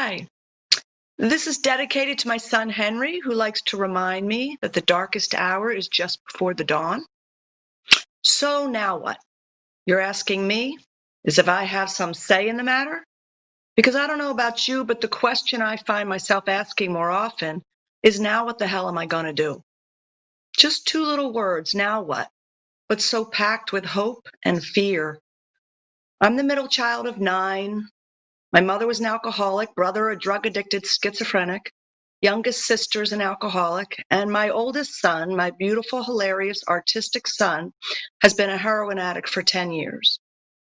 Hi, this is dedicated to my son Henry, who likes to remind me that the darkest hour is just before the dawn. So now what? You're asking me is if I have some say in the matter? Because I don't know about you, but the question I find myself asking more often is now what the hell am I going to do? Just two little words, now what? But so packed with hope and fear. I'm the middle child of 9. My mother was an alcoholic, brother a drug-addicted schizophrenic, youngest sister's an alcoholic, and my oldest son, my beautiful, hilarious, artistic son, has been a heroin addict for 10 years.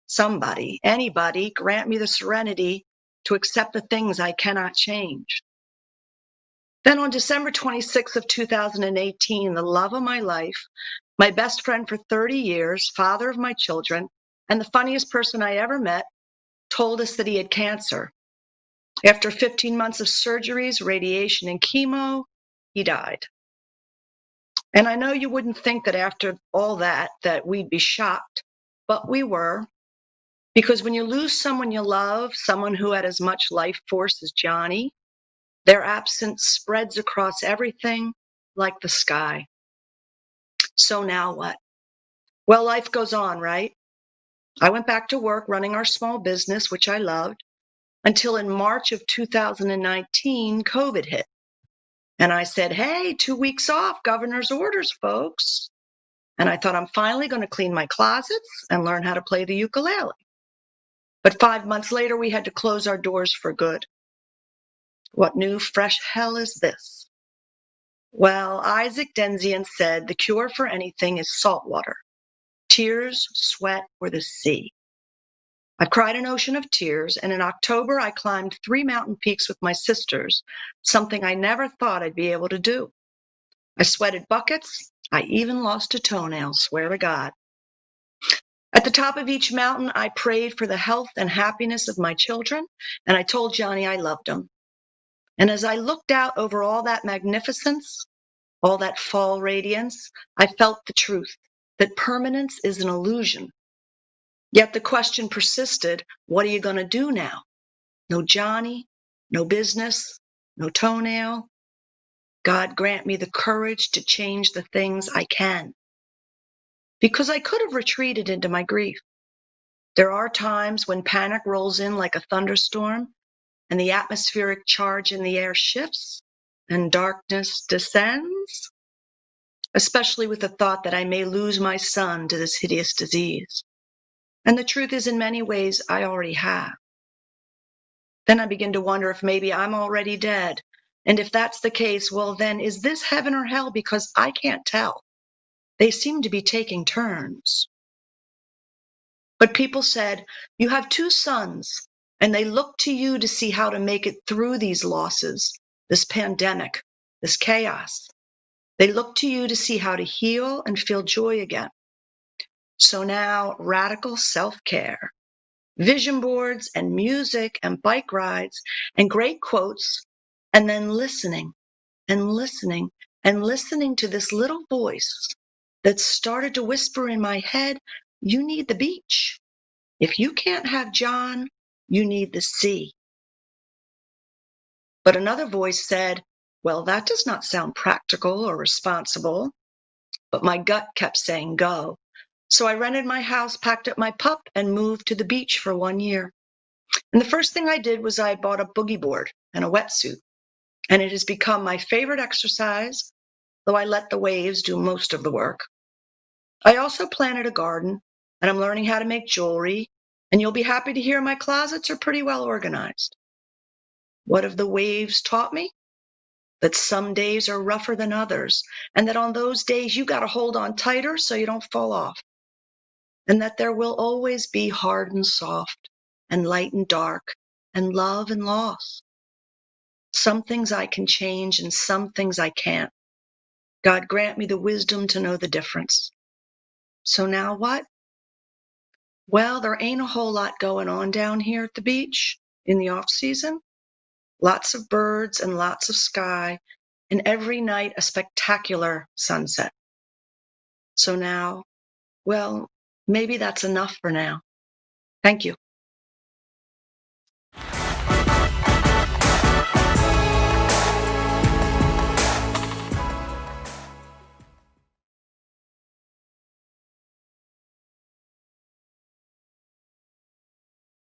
Somebody, anybody, grant me the serenity to accept the things I cannot change. Then on December 26th of 2018, the love of my life, my best friend for 30 years, father of my children, and the funniest person I ever met, told us that he had cancer. After 15 months of surgeries, radiation, and chemo, he died. And I know you wouldn't think that after all that we'd be shocked, but we were. Because when you lose someone you love, someone who had as much life force as Johnny, their absence spreads across everything like the sky. So now what? Well, life goes on, right? I went back to work running our small business, which I loved, until in March of 2019, COVID hit. And I said, hey, 2 weeks off, governor's orders, folks. And I thought I'm finally going to clean my closets and learn how to play the ukulele. But 5 months later, we had to close our doors for good. What new, fresh hell is this? Well, Isaac Denzian said the cure for anything is salt water. Tears, sweat, or the sea. I cried an ocean of tears, and in October, I climbed 3 mountain peaks with my sisters, something I never thought I'd be able to do. I sweated buckets. I even lost a toenail, swear to God. At the top of each mountain, I prayed for the health and happiness of my children, and I told Johnny I loved him. And as I looked out over all that magnificence, all that fall radiance, I felt the truth, that permanence is an illusion. Yet the question persisted, what are you going to do now? No Johnny, no business, no toenail. God grant me the courage to change the things I can. Because I could have retreated into my grief. There are times when panic rolls in like a thunderstorm and the atmospheric charge in the air shifts and darkness descends, especially with the thought that I may lose my son to this hideous disease. And the truth is, in many ways, I already have. Then I begin to wonder if maybe I'm already dead. And if that's the case, well, then is this heaven or hell? Because I can't tell. They seem to be taking turns. But people said, you have 2 sons, and they look to you to see how to make it through these losses, this pandemic, this chaos. They look to you to see how to heal and feel joy again. So now, radical self-care, vision boards and music and bike rides and great quotes, and then listening and listening and listening to this little voice that started to whisper in my head, you need the beach. If you can't have John, you need the sea. But another voice said, well, that does not sound practical or responsible. But my gut kept saying go. So I rented my house, packed up my pup, and moved to the beach for 1 year. And the first thing I did was I bought a boogie board and a wetsuit. And it has become my favorite exercise, though I let the waves do most of the work. I also planted a garden, and I'm learning how to make jewelry, and you'll be happy to hear my closets are pretty well organized. What have the waves taught me? That some days are rougher than others, and that on those days you got to hold on tighter so you don't fall off. And that there will always be hard and soft, and light and dark, and love and loss. Some things I can change, and some things I can't. God grant me the wisdom to know the difference. So now what? Well, there ain't a whole lot going on down here at the beach in the off season. Lots of birds and lots of sky, and every night a spectacular sunset. So now, well, maybe that's enough for now. Thank you.